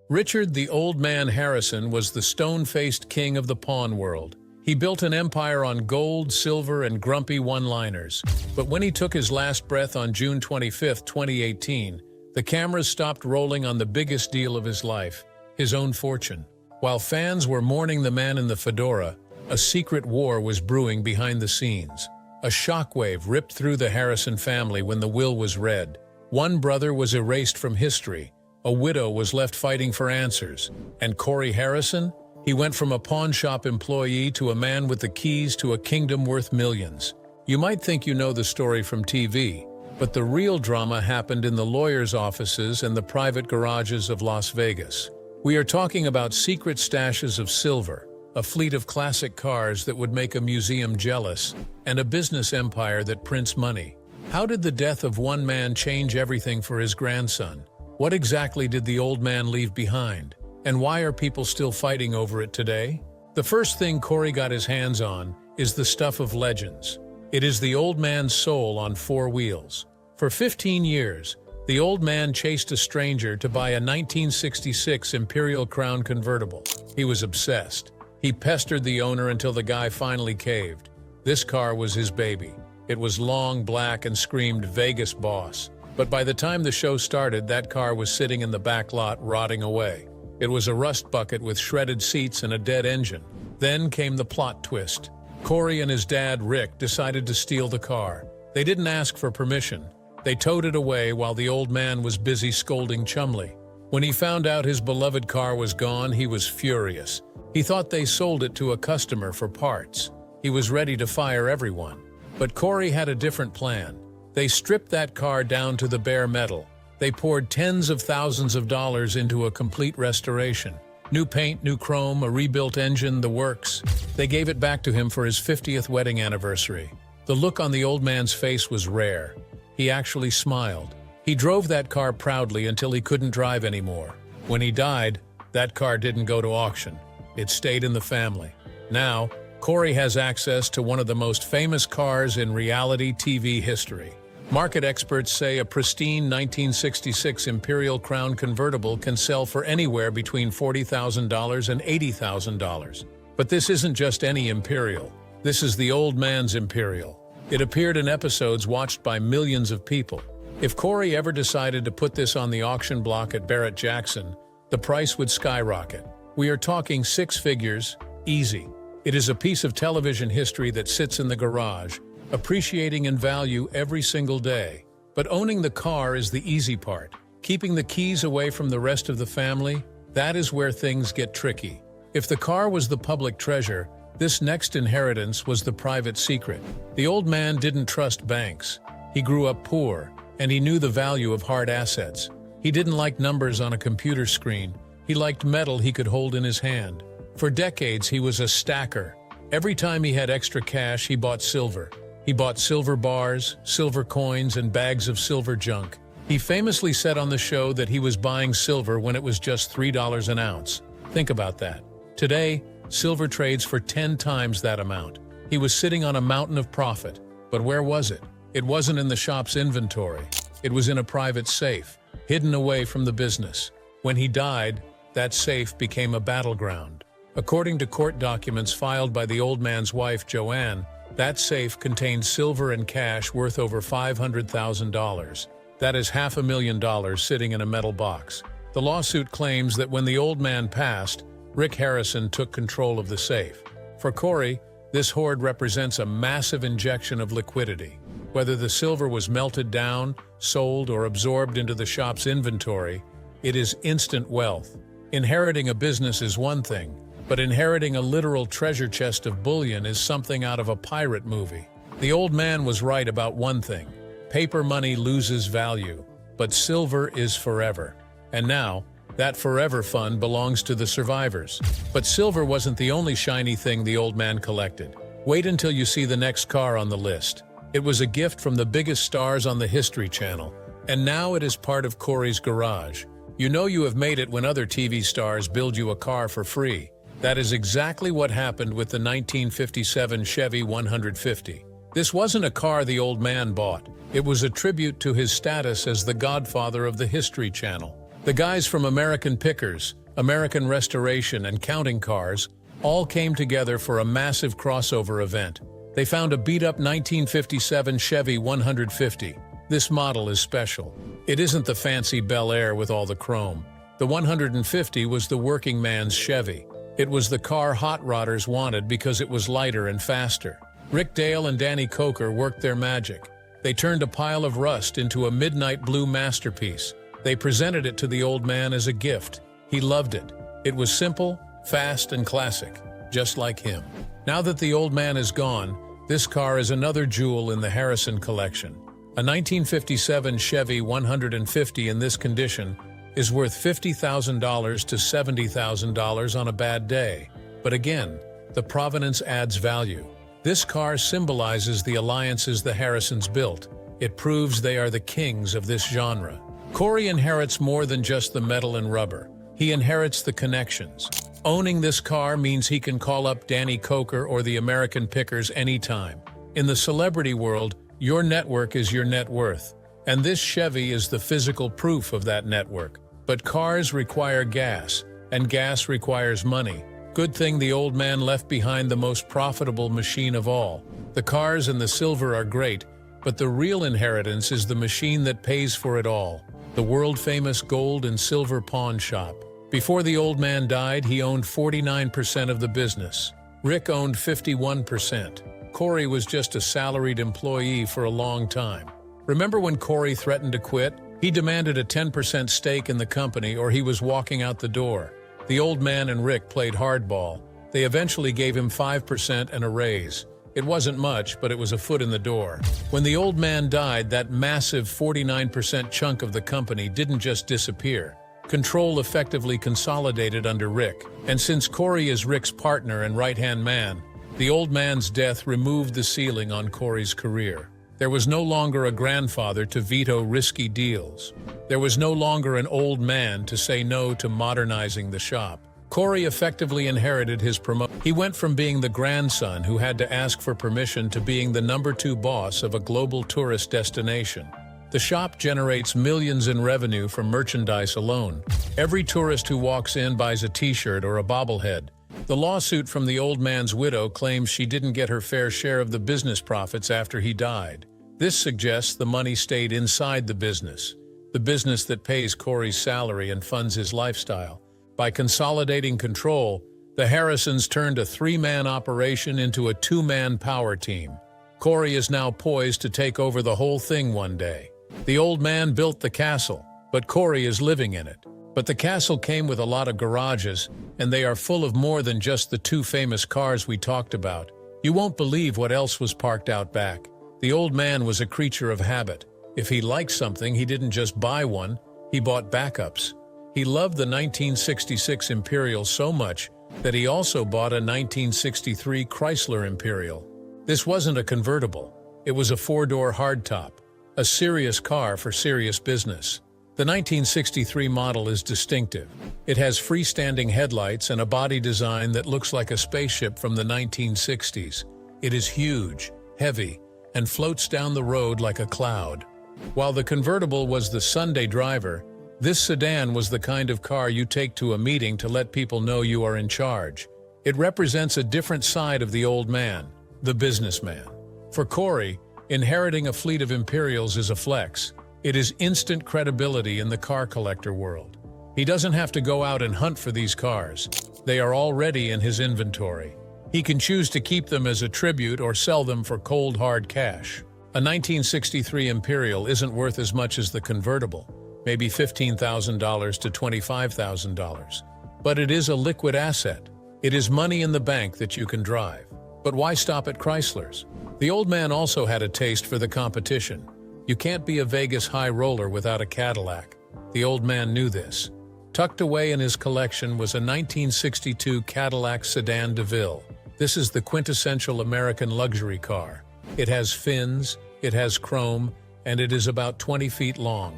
Richard the Old Man Harrison was the stone-faced king of the pawn world. He built an empire on gold, silver, and grumpy one-liners. But when he took his last breath on June 25, 2018, the cameras stopped rolling on the biggest deal of his life, his own fortune. While fans were mourning the man in the fedora, a secret war was brewing behind the scenes. A shockwave ripped through the Harrison family when the will was read. One brother was erased from history. A widow was left fighting for answers. And Corey Harrison? He went from a pawn shop employee to a man with the keys to a kingdom worth millions. You might think you know the story from TV, but the real drama happened in the lawyers' offices and the private garages of Las Vegas. We are talking about secret stashes of silver, a fleet of classic cars that would make a museum jealous, and a business empire that prints money. How did the death of one man change everything for his grandson? What exactly did the old man leave behind? And why are people still fighting over it today? The first thing Corey got his hands on is the stuff of legends. It is the old man's soul on four wheels. For 15 years, the old man chased a stranger to buy a 1966 Imperial Crown convertible. He was obsessed. He pestered the owner until the guy finally caved. This car was his baby. It was long, black, and screamed Vegas boss. But by the time the show started, that car was sitting in the back lot, rotting away. It was a rust bucket with shredded seats and a dead engine. Then came the plot twist. Corey and his dad, Rick, decided to steal the car. They didn't ask for permission. They towed it away while the old man was busy scolding Chumley. When he found out his beloved car was gone, he was furious. He thought they sold it to a customer for parts. He was ready to fire everyone. But Corey had a different plan. They stripped that car down to the bare metal. They poured tens of thousands of dollars into a complete restoration. New paint, new chrome, a rebuilt engine, the works. They gave it back to him for his 50th wedding anniversary. The look on the old man's face was rare. He actually smiled. He drove that car proudly until he couldn't drive anymore. When he died, that car didn't go to auction. It stayed in the family. Now, Corey has access to one of the most famous cars in reality TV history. Market experts say a pristine 1966 Imperial Crown convertible can sell for anywhere between $40,000 and $80,000. But this isn't just any Imperial. This is the old man's Imperial. It appeared in episodes watched by millions of people. If Corey ever decided to put this on the auction block at Barrett-Jackson, the price would skyrocket. We are talking six figures, easy. It is a piece of television history that sits in the garage, appreciating in value every single day. But owning the car is the easy part. Keeping the keys away from the rest of the family, that is where things get tricky. If the car was the public treasure, this next inheritance was the private secret. The old man didn't trust banks. He grew up poor, and he knew the value of hard assets. He didn't like numbers on a computer screen. He liked metal he could hold in his hand. For decades, he was a stacker. Every time he had extra cash, he bought silver. He bought silver bars, silver coins, and bags of silver junk. He famously said on the show that he was buying silver when it was just $3 an ounce. Think about that. Today, silver trades for 10 times that amount. He was sitting on a mountain of profit. But where was it? It wasn't in the shop's inventory. It was in a private safe, hidden away from the business. When he died, that safe became a battleground. According to court documents filed by the old man's wife, Joanne, that safe contained silver and cash worth over $500,000. That is $500,000 sitting in a metal box. The lawsuit claims that when the old man passed, Rick Harrison took control of the safe. For Corey, this hoard represents a massive injection of liquidity. Whether the silver was melted down, sold, or absorbed into the shop's inventory, it is instant wealth. Inheriting a business is one thing, but inheriting a literal treasure chest of bullion is something out of a pirate movie. The old man was right about one thing. Paper money loses value, but silver is forever. And now, that forever fund belongs to the survivors. But silver wasn't the only shiny thing the old man collected. Wait until you see the next car on the list. It was a gift from the biggest stars on the History Channel, and now it is part of Corey's garage. You know you have made it when other TV stars build you a car for free. That is exactly what happened with the 1957 Chevy 150. This wasn't a car the old man bought. It was a tribute to his status as the godfather of the History Channel. The guys from American Pickers, American Restoration, and Counting Cars all came together for a massive crossover event. They found a beat-up 1957 Chevy 150. This model is special. It isn't the fancy Bel Air with all the chrome. The 150 was the working man's Chevy. It was the car hot rodders wanted because it was lighter and faster. Rick Dale and Danny Coker worked their magic. They turned a pile of rust into a midnight blue masterpiece. They presented it to the old man as a gift. He loved it. It was simple, fast, and classic, just like him. Now that the old man is gone, this car is another jewel in the Harrison collection. A 1957 Chevy 150 in this condition is worth $50,000 to $70,000 on a bad day. But again, the provenance adds value. This car symbolizes the alliances the Harrisons built. It proves they are the kings of this genre. Corey inherits more than just the metal and rubber. He inherits the connections. Owning this car means he can call up Danny Coker or the American Pickers anytime. In the celebrity world, your network is your net worth. And this Chevy is the physical proof of that network. But cars require gas, and gas requires money. Good thing the old man left behind the most profitable machine of all. The cars and the silver are great, but the real inheritance is the machine that pays for it all. The world-famous gold and silver pawn shop. Before the old man died, he owned 49% of the business. Rick owned 51%. Corey was just a salaried employee for a long time. Remember when Corey threatened to quit? He demanded a 10% stake in the company or he was walking out the door. The old man and Rick played hardball. They eventually gave him 5% and a raise. It wasn't much, but it was a foot in the door. When the old man died, that massive 49% chunk of the company didn't just disappear. Control effectively consolidated under Rick. And since Corey is Rick's partner and right-hand man, the old man's death removed the ceiling on Corey's career. There was no longer a grandfather to veto risky deals. There was no longer an old man to say no to modernizing the shop. Corey effectively inherited his promotion. He went from being the grandson who had to ask for permission to being the #2 boss of a global tourist destination. The shop generates millions in revenue from merchandise alone. Every tourist who walks in buys a t-shirt or a bobblehead. The lawsuit from the old man's widow claims she didn't get her fair share of the business profits after he died. This suggests the money stayed inside the business that pays Corey's salary and funds his lifestyle. By consolidating control, the Harrisons turned a 3-man operation into a 2-man power team. Corey is now poised to take over the whole thing one day. The old man built the castle, but Corey is living in it. But the castle came with a lot of garages, and they are full of more than just the 2 famous cars we talked about. You won't believe what else was parked out back. The old man was a creature of habit. If he liked something, he didn't just buy one, he bought backups. He loved the 1966 Imperial so much that he also bought a 1963 Chrysler Imperial. This wasn't a convertible. It was a 4-door hardtop, a serious car for serious business. The 1963 model is distinctive. It has freestanding headlights and a body design that looks like a spaceship from the 1960s. It is huge, heavy, and floats down the road like a cloud. While the convertible was the Sunday driver, this sedan was the kind of car you take to a meeting to let people know you are in charge. It represents a different side of the old man, the businessman. For Corey, inheriting a fleet of Imperials is a flex. It is instant credibility in the car collector world. He doesn't have to go out and hunt for these cars. They are already in his inventory. He can choose to keep them as a tribute or sell them for cold, hard cash. A 1963 Imperial isn't worth as much as the convertible, maybe $15,000 to $25,000. But it is a liquid asset. It is money in the bank that you can drive. But why stop at Chryslers? The old man also had a taste for the competition. You can't be a Vegas high roller without a Cadillac. The old man knew this. Tucked away in his collection was a 1962 Cadillac Sedan DeVille. This is the quintessential American luxury car. It has fins, it has chrome, and it is about 20 feet long.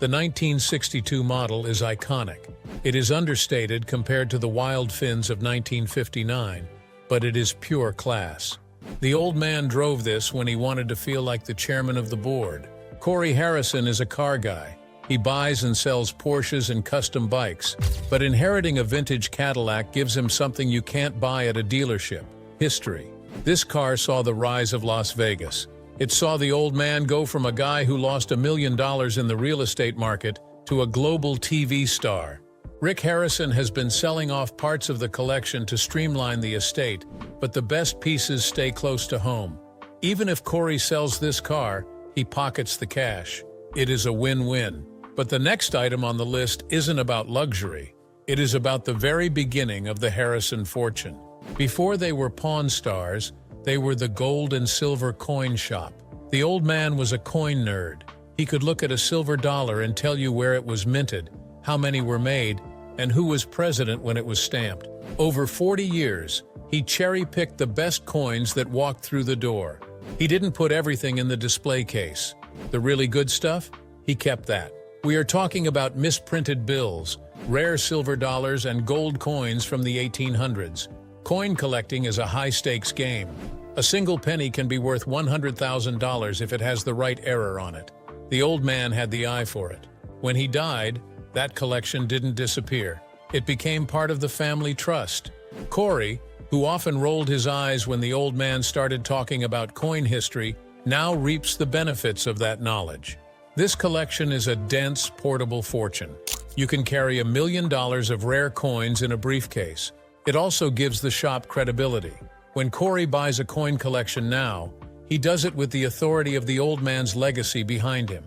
The 1962 model is iconic. It is understated compared to the wild fins of 1959, but it is pure class. The old man drove this when he wanted to feel like the chairman of the board. Corey Harrison is a car guy. He buys and sells Porsches and custom bikes, but inheriting a vintage Cadillac gives him something you can't buy at a dealership: history. This car saw the rise of Las Vegas. It saw the old man go from a guy who lost $1 million in the real estate market to a global TV star. Rick Harrison has been selling off parts of the collection to streamline the estate, but the best pieces stay close to home. Even if Corey sells this car, he pockets the cash. It is a win-win. But the next item on the list isn't about luxury. It is about the very beginning of the Harrison fortune. Before they were Pawn Stars, they were the gold and silver coin shop. The old man was a coin nerd. He could look at a silver dollar and tell you where it was minted, how many were made, and who was president when it was stamped. Over 40 years, he cherry-picked the best coins that walked through the door. He didn't put everything in the display case. The really good stuff? He kept that. We are talking about misprinted bills, rare silver dollars, and gold coins from the 1800s. Coin collecting is a high-stakes game. A single penny can be worth $100,000 if it has the right error on it. The old man had the eye for it. When he died, that collection didn't disappear. It became part of the family trust. Corey, who often rolled his eyes when the old man started talking about coin history, now reaps the benefits of that knowledge. This collection is a dense, portable fortune. You can carry $1 million of rare coins in a briefcase. It also gives the shop credibility. When Corey buys a coin collection now, he does it with the authority of the old man's legacy behind him.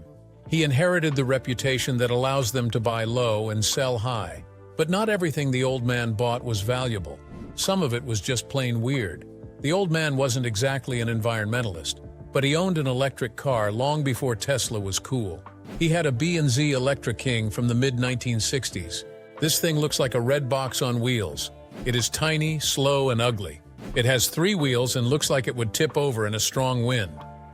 He inherited the reputation that allows them to buy low and sell high. But not everything the old man bought was valuable. Some of it was just plain weird. The old man wasn't exactly an environmentalist, but he owned an electric car long before Tesla was cool. He had a B&Z Electra King from the mid-1960s. This thing looks like a red box on wheels. It is tiny, slow, and ugly. It has 3 wheels and looks like it would tip over in a strong wind.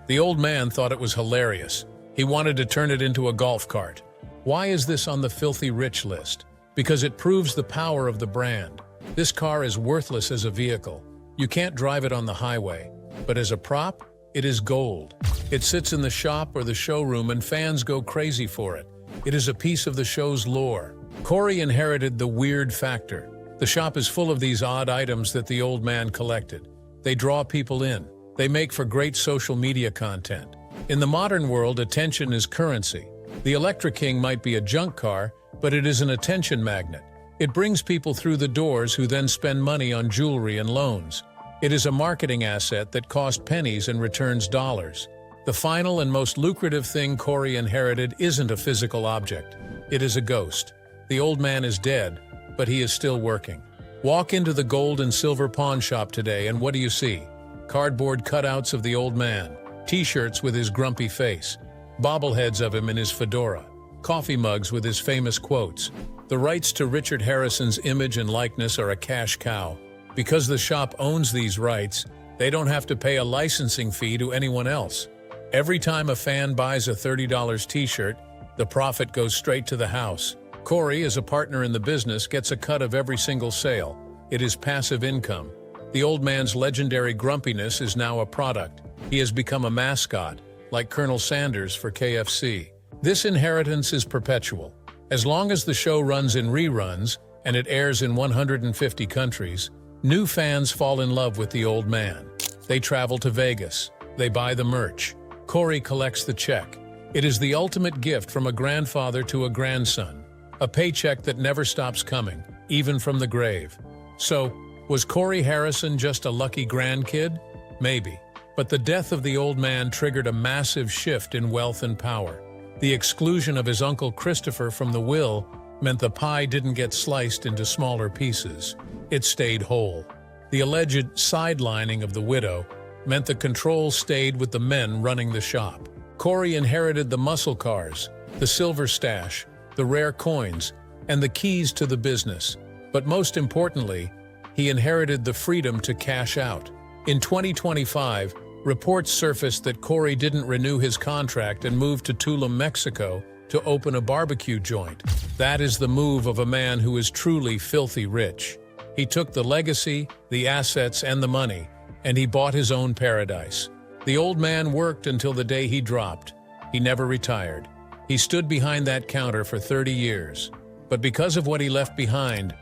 The old man thought it was hilarious. He wanted to turn it into a golf cart. Why is this on the filthy rich list? Because it proves the power of the brand. This car is worthless as a vehicle. You can't drive it on the highway. But as a prop, it is gold. It sits in the shop or the showroom and fans go crazy for it. It is a piece of the show's lore. Corey inherited the weird factor. The shop is full of these odd items that the old man collected. They draw people in. They make for great social media content. In the modern world, attention is currency. The Electra King might be a junk car, but it is an attention magnet. It brings people through the doors who then spend money on jewelry and loans. It is a marketing asset that costs pennies and returns dollars. The final and most lucrative thing Corey inherited isn't a physical object. It is a ghost. The old man is dead, but he is still working. Walk into the gold and silver pawn shop today and what do you see? Cardboard cutouts of the old man, t-shirts with his grumpy face, bobbleheads of him in his fedora, coffee mugs with his famous quotes. The rights to Richard Harrison's image and likeness are a cash cow. Because the shop owns these rights, they don't have to pay a licensing fee to anyone else. Every time a fan buys a $30 t-shirt, the profit goes straight to the house. Corey, as a partner in the business, gets a cut of every single sale. It is passive income. The old man's legendary grumpiness is now a product. He has become a mascot, like Colonel Sanders for KFC. This inheritance is perpetual. As long as the show runs in reruns, and it airs in 150 countries, new fans fall in love with the old man. They travel to Vegas. They buy the merch. Corey collects the check. It is the ultimate gift from a grandfather to a grandson. A paycheck that never stops coming, even from the grave. So, was Corey Harrison just a lucky grandkid? Maybe. But the death of the old man triggered a massive shift in wealth and power. The exclusion of his uncle Christopher from the will meant the pie didn't get sliced into smaller pieces. It stayed whole. The alleged sidelining of the widow meant the control stayed with the men running the shop. Corey inherited the muscle cars, the silver stash, the rare coins, and the keys to the business. But most importantly, he inherited the freedom to cash out. In 2025, reports surfaced that Corey didn't renew his contract and moved to Tulum, Mexico, to open a barbecue joint. That is the move of a man who is truly filthy rich. He took the legacy, the assets, and the money, and he bought his own paradise. The old man worked until the day he dropped. He never retired. He stood behind that counter for 30 years. But because of what he left behind,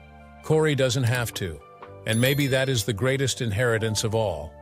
Corey doesn't have to. And maybe that is the greatest inheritance of all.